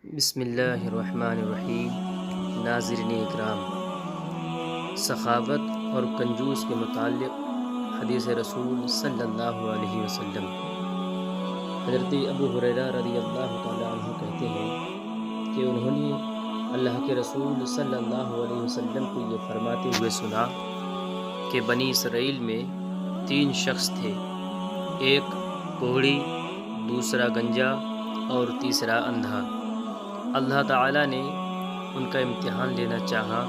بسم اللہ الرحمن الرحیم۔ ناظرین اکرام، سخاوت اور کنجوس کے متعلق حدیث رسول صلی اللہ علیہ وسلم۔ حضرت ابو ہریرہ رضی اللہ تعالیٰ عنہ کہتے ہیں کہ انہوں نے اللہ کے رسول صلی اللہ علیہ وسلم کو یہ فرماتے ہوئے سنا کہ بنی اسرائیل میں 3 شخص تھے، ایک کوہڑی، دوسرا گنجا اور تیسرا اندھا۔ اللہ تعالیٰ نے ان کا امتحان لینا چاہا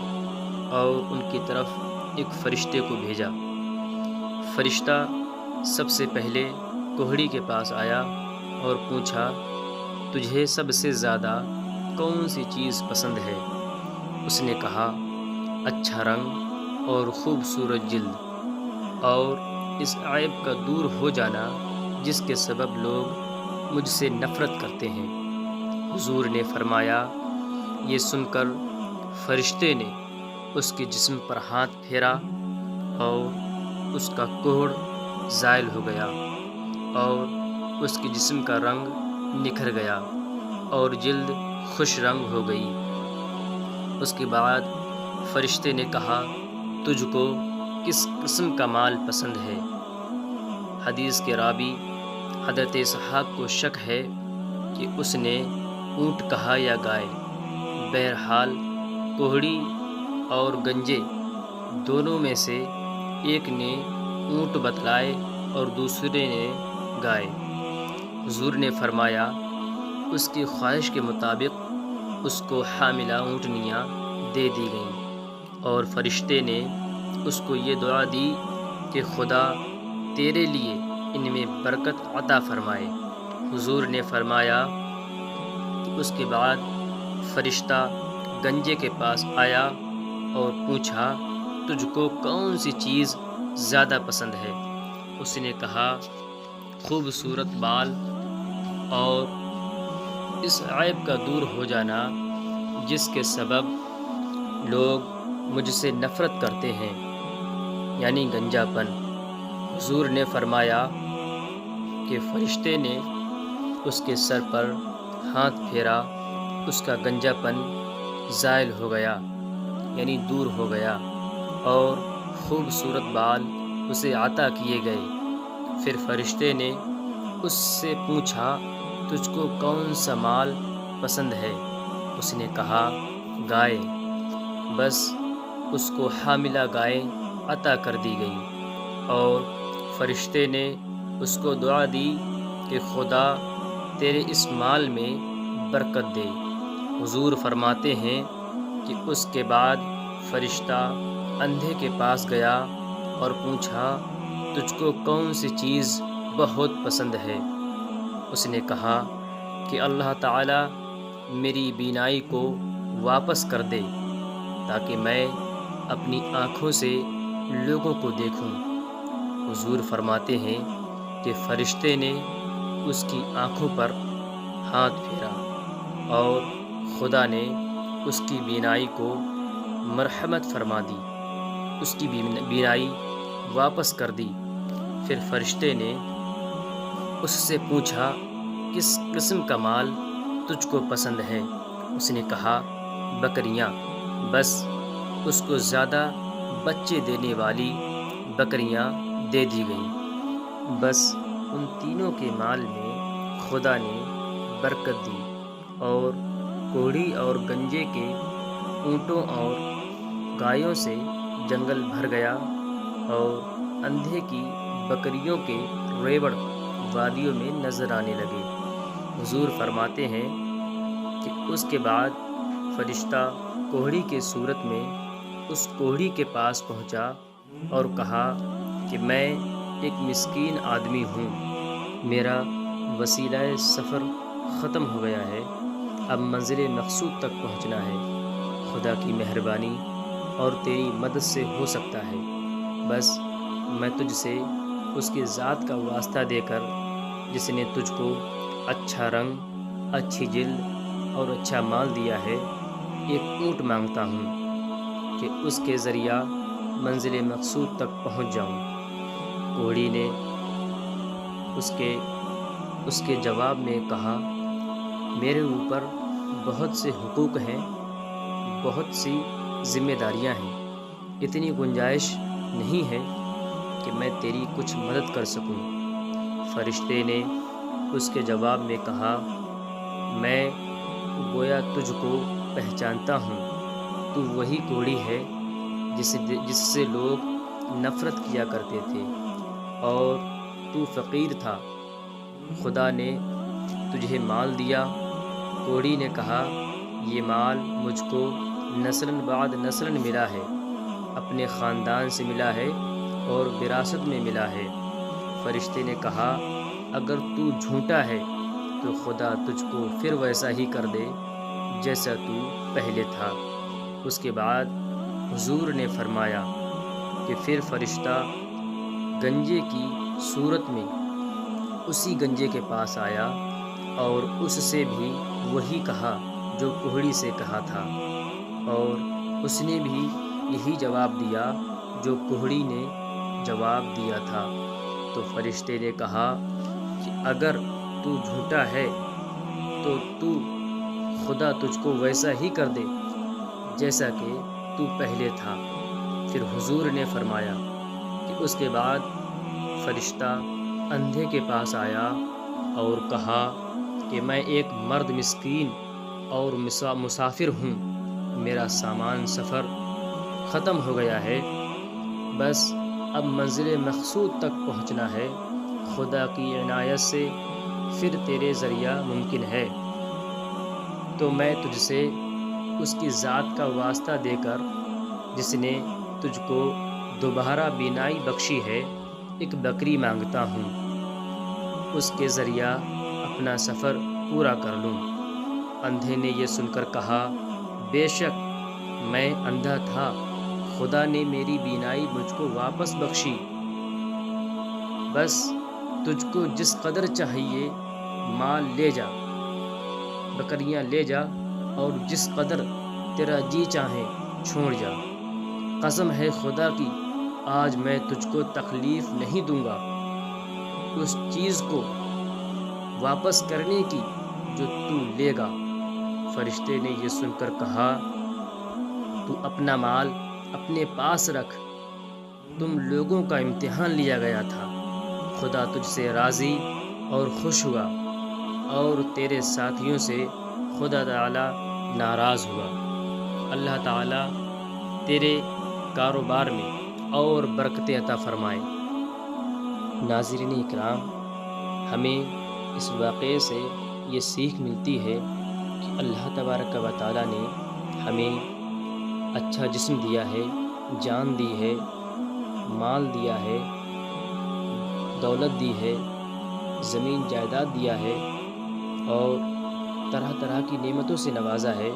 اور ان کی طرف ایک فرشتے کو بھیجا۔ فرشتہ سب سے پہلے کوہڑی کے پاس آیا اور پوچھا، تجھے سب سے زیادہ کون سی چیز پسند ہے؟ اس نے کہا، اچھا رنگ اور خوبصورت جلد اور اس عیب کا دور ہو جانا جس کے سبب لوگ مجھ سے نفرت کرتے ہیں۔ حضور نے فرمایا، یہ سن کر فرشتے نے اس کے جسم پر ہاتھ پھیرا اور اس کا کوہڑ زائل ہو گیا اور اس کے جسم کا رنگ نکھر گیا اور جلد خوش رنگ ہو گئی۔ اس کے بعد فرشتے نے کہا، تجھ کو کس قسم کا مال پسند ہے؟ حدیث کے راوی حضرت اسحاق کو شک ہے کہ اس نے اونٹ کہا یا گائے۔ بہرحال کوہڑی اور گنجے دونوں میں سے ایک نے اونٹ بتلائے اور دوسرے نے گائے۔ حضور نے فرمایا، اس کی خواہش کے مطابق اس کو حاملہ اونٹنیاں دے دی گئیں، اور فرشتے نے اس کو یہ دعا دی کہ خدا تیرے لیے ان میں برکت عطا فرمائے۔ حضور نے فرمایا کہ اس کے بعد فرشتہ گنجے کے پاس آیا اور پوچھا، تجھ کو کون سی چیز زیادہ پسند ہے؟ اس نے کہا، خوبصورت بال اور اس عیب کا دور ہو جانا جس کے سبب لوگ مجھ سے نفرت کرتے ہیں، یعنی گنجا پن۔ حضور نے فرمایا کہ فرشتے نے اس کے سر پر ہاتھ پھیرا، اس کا گنجا پن زائل ہو گیا، یعنی دور ہو گیا، اور خوبصورت بال اسے عطا کیے گئے۔ پھر فرشتے نے اس سے پوچھا، تجھ کو کون سا مال پسند ہے؟ اس نے کہا، گائے۔ بس اس کو حاملہ گائے عطا کر دی گئی، اور فرشتے نے اس کو دعا دی کہ خدا تیرے اس مال میں برکت دے۔ حضور فرماتے ہیں کہ اس کے بعد فرشتہ اندھے کے پاس گیا اور پوچھا، تجھ کو کون سی چیز بہت پسند ہے؟ اس نے کہا کہ اللہ تعالیٰ میری بینائی کو واپس کر دے تاکہ میں اپنی آنکھوں سے لوگوں کو دیکھوں۔ حضور فرماتے ہیں کہ فرشتے نے اس کی آنکھوں پر ہاتھ پھیرا اور خدا نے اس کی بینائی کو مرحمت فرما دی، اس کی بینائی واپس کر دی۔ پھر فرشتے نے اس سے پوچھا، کس قسم کا مال تجھ کو پسند ہے؟ اس نے کہا، بکریاں۔ بس اس کو زیادہ بچے دینے والی بکریاں دے دی گئیں۔ بس ان تینوں کے مال میں خدا نے برکت دی، اور کوہڑی اور گنجے کے اونٹوں اور گایوں سے جنگل بھر گیا، اور اندھے کی بکریوں کے ریوڑ وادیوں میں نظر آنے لگے۔ حضور فرماتے ہیں کہ اس کے بعد فرشتہ کوہڑی کے صورت میں اس کوہڑی کے پاس پہنچا اور کہا کہ میں ایک مسکین آدمی ہوں، میرا وسیلہ سفر ختم ہو گیا ہے، اب منزل مقصود تک پہنچنا ہے، خدا کی مہربانی اور تیری مدد سے ہو سکتا ہے۔ بس میں تجھ سے اس کی ذات کا واسطہ دے کر جس نے تجھ کو اچھا رنگ، اچھی جلد اور اچھا مال دیا ہے، ایک اونٹ مانگتا ہوں کہ اس کے ذریعہ منزل مقصود تک پہنچ جاؤں۔ کوہڑی نے اس کے جواب میں کہا، میرے اوپر بہت سے حقوق ہیں، بہت سی ذمہ داریاں ہیں، اتنی گنجائش نہیں ہے کہ میں تیری کچھ مدد کر سکوں۔ فرشتے نے اس کے جواب میں کہا، میں گویا تجھ کو پہچانتا ہوں، تو وہی کوڑی ہے جس سے لوگ نفرت کیا کرتے تھے، اور تو فقیر تھا، خدا نے تجھے مال دیا۔ کوڑی نے کہا، یہ مال مجھ کو نسلاً بعد نسلاً ملا ہے، اپنے خاندان سے ملا ہے اور وراثت میں ملا ہے۔ فرشتے نے کہا، اگر تو جھوٹا ہے تو خدا تجھ کو پھر ویسا ہی کر دے جیسا تو پہلے تھا۔ اس کے بعد حضور نے فرمایا کہ پھر فرشتہ گنجے کی صورت میں اسی گنجے کے پاس آیا اور اس سے بھی وہی کہا جو کوہڑی سے کہا تھا، اور اس نے بھی یہی جواب دیا جو کوہڑی نے جواب دیا تھا۔ تو فرشتے نے کہا کہ اگر تو جھوٹا ہے تو خدا تجھ کو ویسا ہی کر دے جیسا کہ تو پہلے تھا۔ پھر حضور نے فرمایا کہ اس کے بعد فرشتہ اندھے کے پاس آیا اور کہا کہ میں ایک مرد مسکین اور مسافر ہوں، میرا سامان سفر ختم ہو گیا ہے، بس اب منزل مقصود تک پہنچنا ہے، خدا کی عنایت سے پھر تیرے ذریعہ ممکن ہے، تو میں تجھ سے اس کی ذات کا واسطہ دے کر جس نے تجھ کو دوبارہ بینائی بخشی ہے ایک بکری مانگتا ہوں، اس کے ذریعہ اپنا سفر پورا کر لوں۔ اندھے نے یہ سن کر کہا، بے شک میں اندھا تھا، خدا نے میری بینائی مجھ کو واپس بخشی، بس تجھ کو جس قدر چاہیے مال لے جا، بکریاں لے جا، اور جس قدر تیرا جی چاہے چھوڑ جا، قسم ہے خدا کی آج میں تجھ کو تکلیف نہیں دوں گا اس چیز کو واپس کرنے کی جو تو لے گا۔ فرشتے نے یہ سن کر کہا، تو اپنا مال اپنے پاس رکھ، تم لوگوں کا امتحان لیا گیا تھا، خدا تجھ سے راضی اور خوش ہوا، اور تیرے ساتھیوں سے خدا تعالی ناراض ہوا۔ اللہ تعالی تیرے کاروبار میں اور برکتیں عطا فرمائے۔ ناظرین اکرام، ہمیں اس واقعے سے یہ سیکھ ملتی ہے کہ اللہ تبارک و تعالی نے ہمیں اچھا جسم دیا ہے، جان دی ہے، مال دیا ہے، دولت دی ہے، زمین جائیداد دیا ہے، اور طرح طرح کی نعمتوں سے نوازا ہے،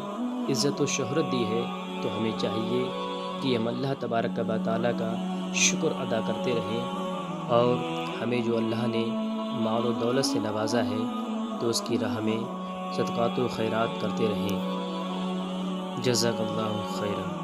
عزت و شہرت دی ہے، تو ہمیں چاہیے کہ ہم اللہ تبارک و تعالیٰ کا شکر ادا کرتے رہیں، اور ہمیں جو اللہ نے مال و دولت سے نوازا ہے تو اس کی راہ میں صدقات و خیرات کرتے رہیں۔ جزاک اللہ خیرا۔